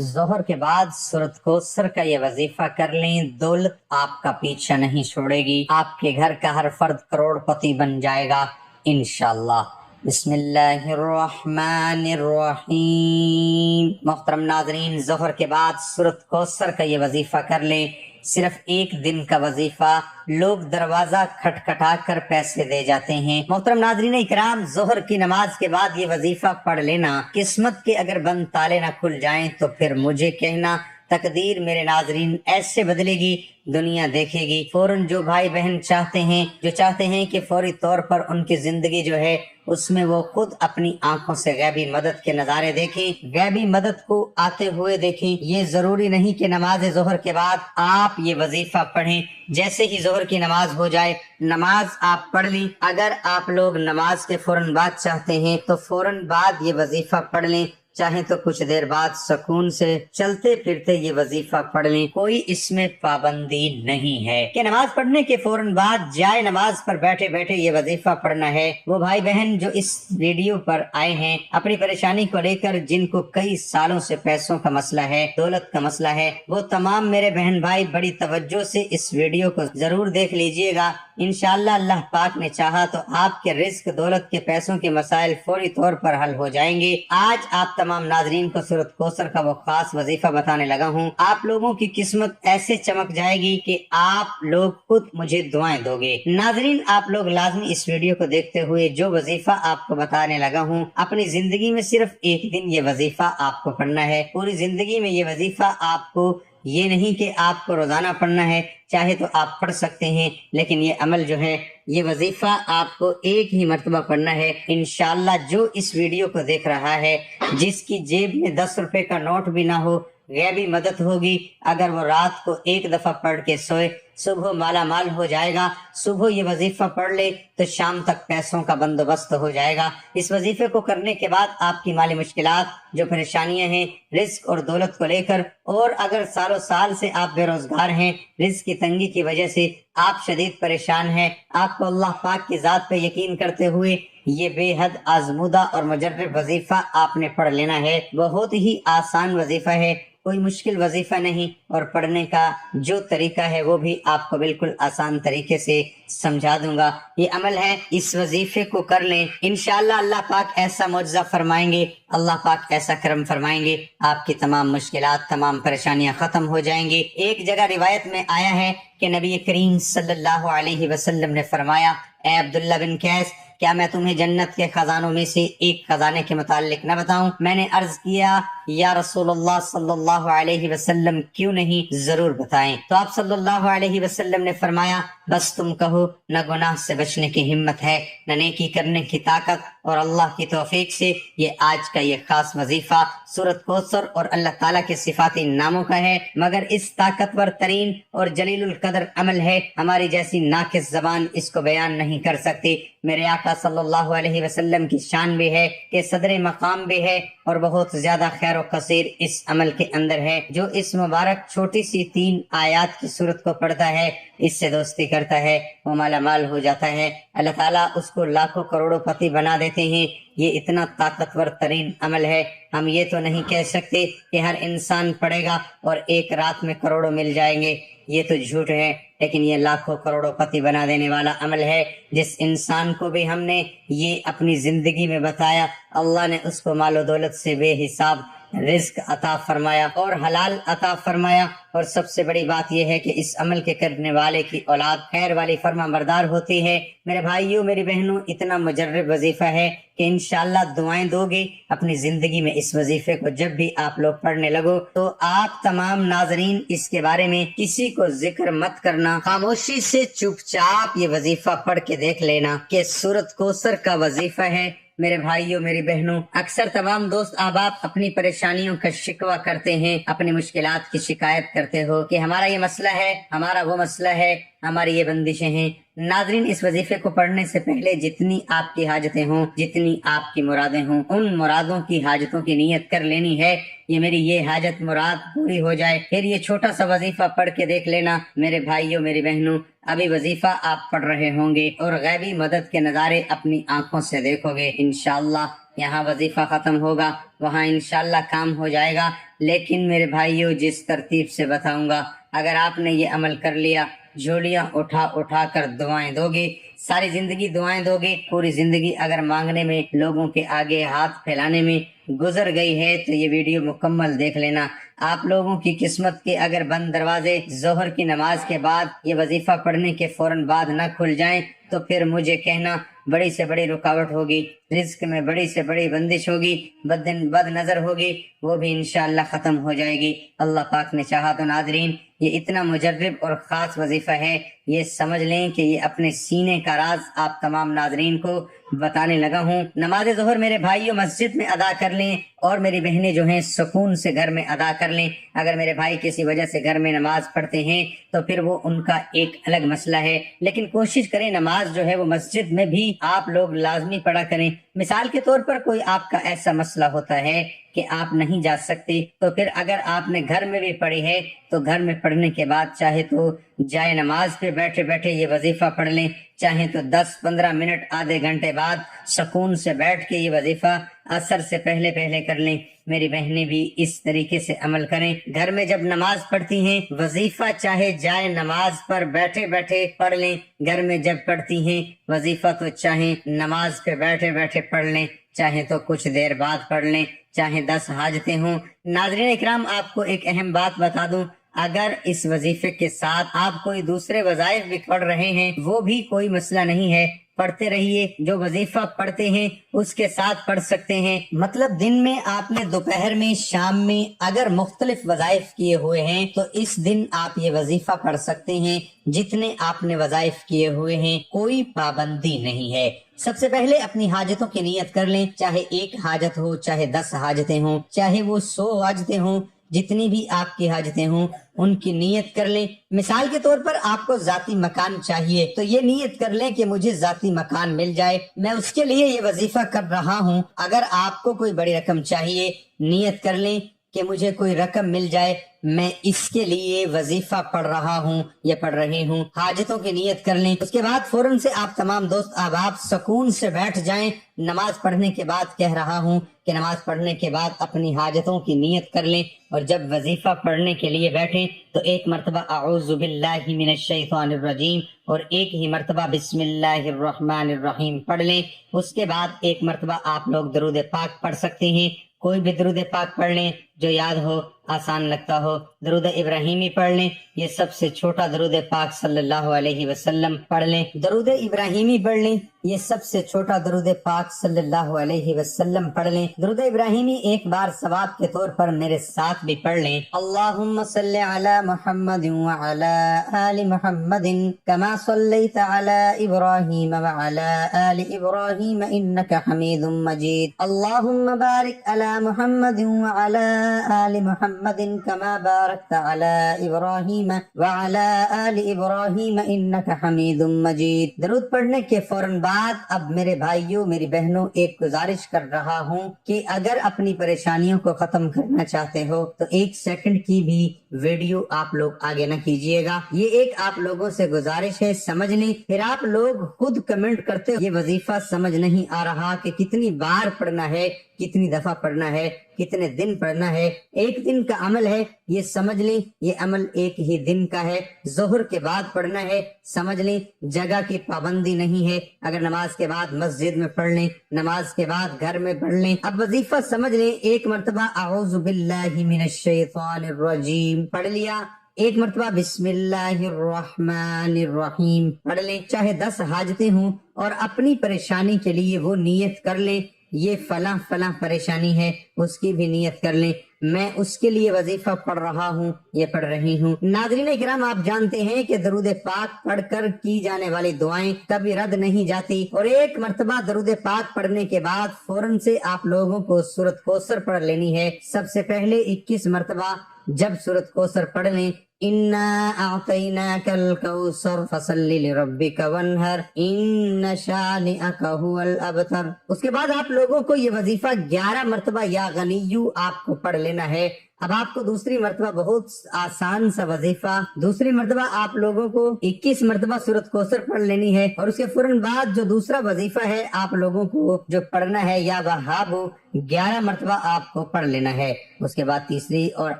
जोहर के बाद सूरत कोसर का ये वजीफा कर लें, दौलत आपका पीछा नहीं छोड़ेगी, आपके घर का हर फर्द करोड़पति बन जाएगा इंशाअल्लाह। बिस्मिल्लाहिर्रहमानिर्रहीम। मोहतरम नाज़रीन, जोहर के बाद सूरत कोसर का ये वजीफा कर लें। सिर्फ एक दिन का वजीफा, लोग दरवाजा खटखटा कर पैसे दे जाते हैं। मोहतरम नाज़रीन इकराम, जोहर की नमाज के बाद ये वजीफा पढ़ लेना। किस्मत के अगर बंद ताले ना खुल जाएं तो फिर मुझे कहना, तकदीर मेरे नाजरीन ऐसे बदलेगी, दुनिया देखेगी। फौरन जो भाई बहन चाहते हैं कि फौरी तौर पर उनकी जिंदगी जो है उसमें वो खुद अपनी आंखों से गैबी मदद के नजारे देखें, गैबी मदद को आते हुए देखें। ये जरूरी नहीं कि नमाज जोहर के बाद आप ये वजीफा पढ़ें। जैसे ही जोहर की नमाज हो जाए, नमाज आप पढ़ ली। अगर आप लोग नमाज के फौरन बाद चाहते हैं तो फौरन बाद ये वजीफा पढ़ लें, चाहे तो कुछ देर बाद सुकून से चलते फिरते ये वजीफा पढ़ लें। कोई इसमें पाबंदी नहीं है कि नमाज पढ़ने के फौरन बाद जाए नमाज पर बैठे बैठे ये वजीफा पढ़ना है। वो भाई बहन जो इस वीडियो पर आए हैं अपनी परेशानी को लेकर, जिनको कई सालों से पैसों का मसला है, दौलत का मसला है, वो तमाम मेरे बहन भाई बड़ी तवज्जो से इस वीडियो को जरूर देख लीजिएगा। इंशाअल्लाह अल्लाह पाक ने चाहा तो आपके रिस्क, दौलत के, पैसों के मसाइल फौरी तौर पर हल हो जाएंगे। आज आप तमाम नाजरीन को सूरत कोसर का वो खास वजीफा बताने लगा हूँ। आप लोगों की किस्मत ऐसे चमक जाएगी कि आप लोग खुद मुझे दुआएं दोगे। नाजरीन, आप लोग लाजमी इस वीडियो को देखते हुए जो वजीफा आपको बताने लगा हूँ, अपनी जिंदगी में सिर्फ एक दिन ये वजीफा आपको पढ़ना है। पूरी जिंदगी में ये वजीफा आपको, ये नहीं कि आपको रोजाना पढ़ना है, चाहे तो आप पढ़ सकते हैं, लेकिन ये अमल जो है, ये वजीफा आपको एक ही मर्तबा पढ़ना है। इंशाअल्लाह जो इस वीडियो को देख रहा है, जिसकी जेब में 10 रुपए का नोट भी ना हो, गैबी मदद होगी। अगर वो रात को एक दफा पढ़ के सोए, सुबह माला माल हो जाएगा। सुबह ये वजीफा पढ़ ले तो शाम तक पैसों का बंदोबस्त हो जाएगा। इस वजीफे को करने के बाद आपकी माली मुश्किलात, जो परेशानियां हैं रिस्क और दौलत को लेकर, और अगर सालों साल से आप बेरोजगार हैं, रिस्क की तंगी की वजह से आप शदीद परेशान हैं, आपको अल्लाह पाक की जात पे यकीन करते हुए ये बेहद आजमूदा और मुजर्रब वजीफा आपने पढ़ लेना है। बहुत ही आसान वजीफा है, कोई मुश्किल वजीफा नहीं, और पढ़ने का जो तरीका है वो भी आपको बिल्कुल आसान तरीके से समझा दूंगा। ये अमल है, इस वजीफे को कर लें, इंशाअल्लाह अल्लाह पाक ऐसा मौजज़ा फरमाएंगे, अल्लाह पाक ऐसा करम फरमाएंगे, आपकी तमाम मुश्किलात, तमाम परेशानियां खत्म हो जाएंगी। एक जगह रिवायत में आया है कि नबी करीम सल्लल्लाहु अलैहि वसल्लम ने फरमाया, ए अब्दुल्ला बिन कैस, क्या मैं तुम्हें जन्नत के खजानों में से एक खजाने के मुतालिक न बताऊं? मैंने अर्ज किया, या रसूलुल्लाह सल्लल्लाहु अलैहि वसल्लम, क्यों नहीं, जरूर बताएं। तो आप सल्लल्लाहु अलैहि वसल्लम ने फरमाया, बस तुम कहो, न गुनाह से बचने की हिम्मत है, न नेकी करने की ताकत, और अल्लाह की तौफीक से ये आज का ये खास वजीफा सूरत कोसर और अल्लाह ताला के सिफाती नामों का है। मगर इस ताकतवर तरीन और जलीलुल कदर अमल है, हमारी जैसी नाकिस जबान इसको बयान नहीं कर सकती। मेरे आका सल्लल्लाहु अलैहि वसल्लम की शान भी है कि सदर मकाम भी है, और बहुत ज्यादा खैर व कसीर इस अमल के अंदर है। जो इस मुबारक छोटी सी 3 आयत की सूरत को पढ़ता है, इससे दोस्ती करता है, वो माला माल हो जाता है, अल्लाह ताला उसको लाखों करोड़ों पति बना देते हैं। ये इतना ताकतवर तरीन अमल है, हम ये तो नहीं कह सकते कि हर इंसान पढ़ेगा और एक रात में करोड़ों मिल जाएंगे, ये तो झूठ है, लेकिन ये लाखों करोड़ों पति बना देने वाला अमल है। जिस इंसान को भी हमने ये अपनी जिंदगी में बताया, अल्लाह ने उसको मालो दौलत से बेहिसाब रिस्क अता फरमाया और हलाल अता फरमाया। और सबसे बड़ी बात यह है कि इस अमल के करने वाले की औलाद खैर वाली, फर्मा बरदार होती है। मेरे भाइयों, मेरी बहनों, इतना मुजर्रब वजीफा है कि इंशाअल्लाह दुआएं दोगे अपनी जिंदगी में। इस वजीफे को जब भी आप लोग पढ़ने लगो तो आप तमाम नाजरीन इसके बारे में किसी को जिक्र मत करना, खामोशी से चुपचाप ये वजीफा पढ़ के देख लेना कि सूरत कोसर का वजीफा है। मेरे भाइयों, मेरी बहनों, अक्सर तमाम दोस्त अहबाब अपनी परेशानियों का शिकवा करते हैं, अपनी मुश्किलात की शिकायत करते हो कि हमारा ये मसला है, हमारा वो मसला है, हमारी ये बंदिशें हैं। नाजरीन, इस वजीफे को पढ़ने से पहले जितनी आपकी हाजतें हों, जितनी आपकी मुरादें हों, उन मुरादों की हाजतों की नीयत कर लेनी है। ये मेरी ये हाजत मुराद पूरी हो जाए, फिर ये छोटा सा वजीफा पढ़ के देख लेना। मेरे भाइयों, मेरी बहनों, अभी वजीफा आप पढ़ रहे होंगे और गैबी मदद के नजारे अपनी आंखों से देखोगे। इंशाअल्लाह यहाँ वजीफा खत्म होगा, वहाँ इंशाल्लाह काम हो जाएगा। लेकिन मेरे भाइयों, जिस तरतीब से बताऊंगा, अगर आपने ये अमल कर लिया, झोलियां उठा उठा कर दुआएं दोगे, सारी जिंदगी दुआएं दोगे, पूरी जिंदगी अगर मांगने में, लोगों के आगे हाथ फैलाने में गुजर गई है तो ये वीडियो मुकम्मल देख लेना। आप लोगों की किस्मत के अगर बंद दरवाजे जोहर की नमाज के बाद, ये वजीफा पढ़ने के फौरन बाद न खुल जाएं तो फिर मुझे कहना, बड़ी से बड़ी रुकावट होगी, रिस्क में बड़ी से बड़ी बंदिश होगी, बद नजर होगी, वो भी इंशाअल्लाह खत्म हो जाएगी, अल्लाह पाक ने चाहा तो। नाज़रीन, ये इतना मुजर्रब और खास वजीफा है, ये समझ लें कि ये अपने सीने का राज आप तमाम नाज़रीन को बताने लगा हूँ। नमाज ज़ोहर मेरे भाइयों मस्जिद में अदा कर लें और मेरी बहनें जो हैं सुकून से घर में अदा कर लें। अगर मेरे भाई किसी वजह से घर में नमाज पढ़ते हैं तो फिर वो उनका एक अलग मसला है, लेकिन कोशिश करें नमाज जो है वो मस्जिद में भी आप लोग लाजमी पढ़ा करें। मिसाल के तौर पर कोई आपका ऐसा मसला होता है कि आप नहीं जा सकते, तो फिर अगर आपने घर में भी पढ़ी है तो घर में पढ़ने के बाद चाहे तो जाए नमाज पे बैठे बैठे ये वजीफा पढ़ लें, चाहे तो 10-15 मिनट आधे घंटे बाद सुकून से बैठ के ये वजीफा असर से पहले पहले कर लें। मेरी बहनें भी इस तरीके से अमल करें। घर में जब नमाज पढ़ती हैं वजीफा चाहे जाए नमाज पर बैठे बैठे पढ़ लें। घर में जब पढ़ती हैं वजीफा तो चाहे नमाज पे बैठे बैठे पढ़ लें, चाहे तो कुछ देर बाद पढ़ लें, चाहे 10 हाजतें हों। नाज़रीन इकराम, आपको एक अहम बात बता दूं, अगर इस वजीफे के साथ आप कोई दूसरे वज़ाइफ भी पढ़ रहे हैं वो भी कोई मसला नहीं है, पढ़ते रहिए। जो वजीफा पढ़ते हैं उसके साथ पढ़ सकते हैं। मतलब दिन में आपने दोपहर में, शाम में अगर मुख्तलिफ वज़ाइफ किए हुए हैं तो इस दिन आप ये वजीफा पढ़ सकते हैं जितने आपने वज़ाइफ किए हुए हैं, कोई पाबंदी नहीं है। सबसे पहले अपनी हाजतों की नियत कर लें, चाहे 1 हाजत हो, चाहे 10 हाजतें हों, चाहे वो 100 हाजतें हों, जितनी भी आपकी हाजतें हों उनकी नियत कर लें। मिसाल के तौर पर आपको जाती मकान चाहिए तो ये नियत कर लें कि मुझे जाती मकान मिल जाए, मैं उसके लिए ये वजीफा कर रहा हूँ। अगर आपको कोई बड़ी रकम चाहिए, नियत कर लें कि मुझे कोई रकम मिल जाए, मैं इसके लिए वजीफा पढ़ रहा हूँ या पढ़ रही हूँ। हाजतों की नियत कर लें। उसके बाद फौरन से आप तमाम दोस्त अहबाब सुकून से बैठ जाएं। नमाज पढ़ने के बाद कह रहा हूँ कि नमाज पढ़ने के बाद अपनी हाजतों की नियत कर लें और जब वजीफा पढ़ने के लिए बैठें तो एक मरतबा अऊज़ु बिल्लाहि मिनश शैतानिर रजीम और एक ही मरतबा बिस्मिल्लाहिर रहमानिर रहीम पढ़ लें। उसके बाद एक मरतबा आप लोग दरूद पाक पढ़ सकते हैं। कोई भी दरूद पाक पढ़ लें जो याद हो, आसान लगता हो। दरूद इब्राहिमी पढ़ लें, ये सबसे छोटा दरूद पाक सल्लल्लाहु अलैहि वसल्लम पढ़ लें। दरूद इब्राहिमी पढ़ लें, ये सबसे छोटा दरूद पाक सल्लल्लाहु अलैहि वसल्लम पढ़ लें। दरूद इब्राहिमी एक बार सवाब के तौर पर मेरे साथ भी पढ़ लें। अल्लाहुम्मा सल्लि अला मुहम्मदिन व अला आलि मुहम्मदिन कमा सल्लैता अला इब्राहीम व अला आलि इब्राहीम इन्नका हमीदुम मजीद। अल्लाहुम्मा बारिक अला मुहम्मदिन व अला आलि मुहम्मदिन कमा बारकता अला इब्राहीम व अला आलि इब्राहीम इन्नका हमीदुम मजीद। दरूद पढ़ने के फौरन बाद अब मेरे भाइयों, मेरी बहनों, एक गुजारिश कर रहा हूँ कि अगर अपनी परेशानियों को खत्म करना चाहते हो तो 1 सेकंड की भी वीडियो आप लोग आगे न कीजिएगा। ये एक आप लोगों से गुजारिश है, समझ लें। फिर आप लोग खुद कमेंट करते हो ये वजीफा समझ नहीं आ रहा कि कितनी बार पढ़ना है, कितनी दफा पढ़ना है, कितने दिन पढ़ना है। 1 दिन का अमल है, ये समझ लें। ये अमल 1 ही दिन का है, जोहर के बाद पढ़ना है, समझ लें। जगह की पाबंदी नहीं है, अगर नमाज के बाद मस्जिद में पढ़ लें, नमाज के बाद घर में पढ़ लें। अब वजीफा समझ लें। 1 मरतबा अऊज़ु बिल्लाहि मिनश शैतानिर रजीम पढ़ लिया, 1 मरतबा बिस्मिल्लाहिर रहमानिर रहीम पढ़ लें, चाहे 10 हाजतें हों और अपनी परेशानी के लिए वो नियत कर लें, ये फला फला परेशानी है, उसकी भी नियत कर लें, मैं उसके लिए वजीफा पढ़ रहा हूँ, ये पढ़ रही हूँ। नाज़रीन इकराम, आप जानते हैं कि दरूद पाक पढ़कर की जाने वाली दुआएं कभी रद्द नहीं जाती और 1 मरतबा दरूद पाक पढ़ने के बाद फौरन से आप लोगों को सूरत कौसर पढ़ लेनी है। सबसे पहले 21 मरतबा जब सूरत कौसर पढ़ लें, इन्ना अअतैनाकल कौसर फसल्लि लिरब्बिका वन्हर इन्न शानिअका हुवल अबतर। उसके बाद आप लोगों को ये वजीफा 11 मरतबा या गनियू आपको पढ़ लेना है। اب آپ کو دوسری مرتبہ بہت آسان سا وظیفہ، دوسری مرتبہ آپ لوگوں کو 21 مرتبہ سورۃ کوثر پڑھ لینی ہے، اور اس کے فوراً بعد جو دوسرا وظیفہ ہے آپ لوگوں کو جو پڑھنا ہے یا وہاب 11 مرتبہ آپ کو پڑھ لینا ہے۔ اس کے بعد تیسری اور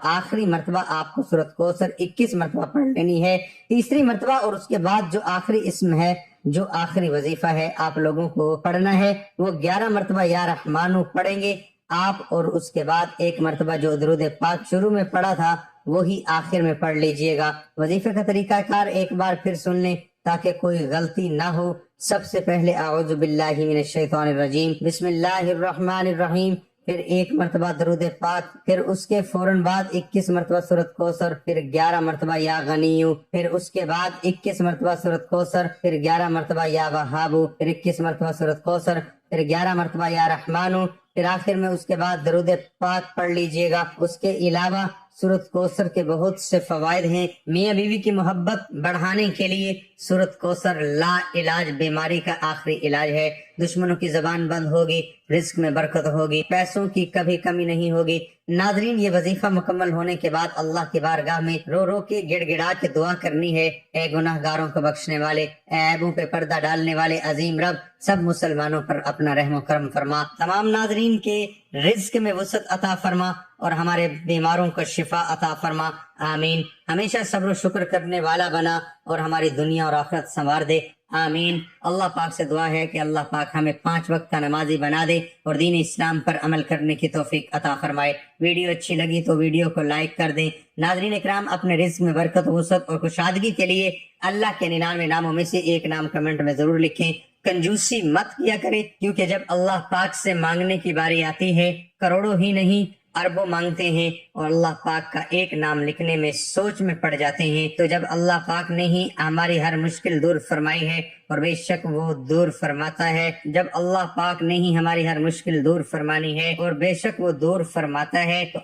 آخری مرتبہ آپ کو سورۃ کوثر 21 مرتبہ پڑھ لینی ہے۔ تیسری مرتبہ اور اس کے بعد جو آخری اسم ہے، جو آخری وظیفہ ہے آپ لوگوں کو پڑھنا ہے، وہ 11 مرتبہ یا رحمانو پڑھیں گے آپ، اور اس کے بعد ایک مرتبہ جو درود پاک شروع میں پڑھا تھا وہی آخر میں پڑھ لیجئے گا۔ وظیفے کا طریقہ کار ایک بار پھر سن لیں تاکہ کوئی غلطی نہ ہو۔ سب سے پہلے اعوذ باللہ من الشیطان الرجیم، بسم اللہ الرحمن الرحیم، پھر ایک مرتبہ درود پاک، پھر اس کے فوراً بعد 21 مرتبہ سورۃ کوثر، پھر 11 مرتبہ یا غنیو، پھر اس کے بعد 21 مرتبہ سورۃ کوثر، پھر 11 مرتبہ یا وہابو، پھر 21 مرتبہ سورۃ کوثر، پھر 11 مرتبہ یا رحمانو، پھر آخر میں اس کے بعد درود پاک پڑھ لیجئے گا۔ اس کے علاوہ سورۃ کوثر کے بہت سے فوائد ہیں۔ میاں بیوی کی محبت بڑھانے کے لیے سورۃ کوثر لا علاج بیماری کا آخری علاج ہے۔ دشمنوں کی زبان بند ہوگی، رزق میں برکت ہوگی، پیسوں کی کبھی کمی نہیں ہوگی۔ ناظرین، یہ وظیفہ مکمل ہونے کے بعد اللہ کی بارگاہ میں رو رو کے گڑ گڑا کے دعا کرنی ہے، اے گناہ گاروں کو بخشنے والے، اے عیبوں پہ پردہ ڈالنے والے عظیم رب، سب مسلمانوں پر اپنا رحم و کرم فرما، تمام ناظرین کے رزق میں وسعت عطا فرما، اور ہمارے بیماروں کو شفا عطا فرما، آمین۔ ہمیشہ صبر و شکر کرنے والا بنا اور ہماری دنیا اور آخرت سنوار دے، آمین۔ اللہ پاک سے دعا ہے کہ اللہ پاک ہمیں 5 وقت کا نمازی بنا دے اور دین اسلام پر عمل کرنے کی توفیق عطا فرمائے۔ ویڈیو اچھی لگی تو ویڈیو کو لائک کر دیں۔ ناظرین اکرام، اپنے رزق میں برکت، وسعت اور کشادگی کے لیے اللہ کے 99 ناموں میں سے ایک نام کمنٹ میں ضرور لکھیں۔ کنجوسی مت کیا کریں، کیونکہ جب اللہ پاک سے مانگنے کی باری آتی ہے کروڑوں ہی نہیں اربوں مانگتے ہیں، اور اللہ پاک کا ایک نام لکھنے میں سوچ میں پڑ جاتے ہیں۔ تو جب اللہ پاک نے ہی ہماری ہر مشکل دور فرمائی ہے، اور بے شک وہ دور فرماتا ہے، جب اللہ پاک نے ہی ہماری ہر مشکل دور فرمانی ہے اور بے شک وہ دور فرماتا ہے، تو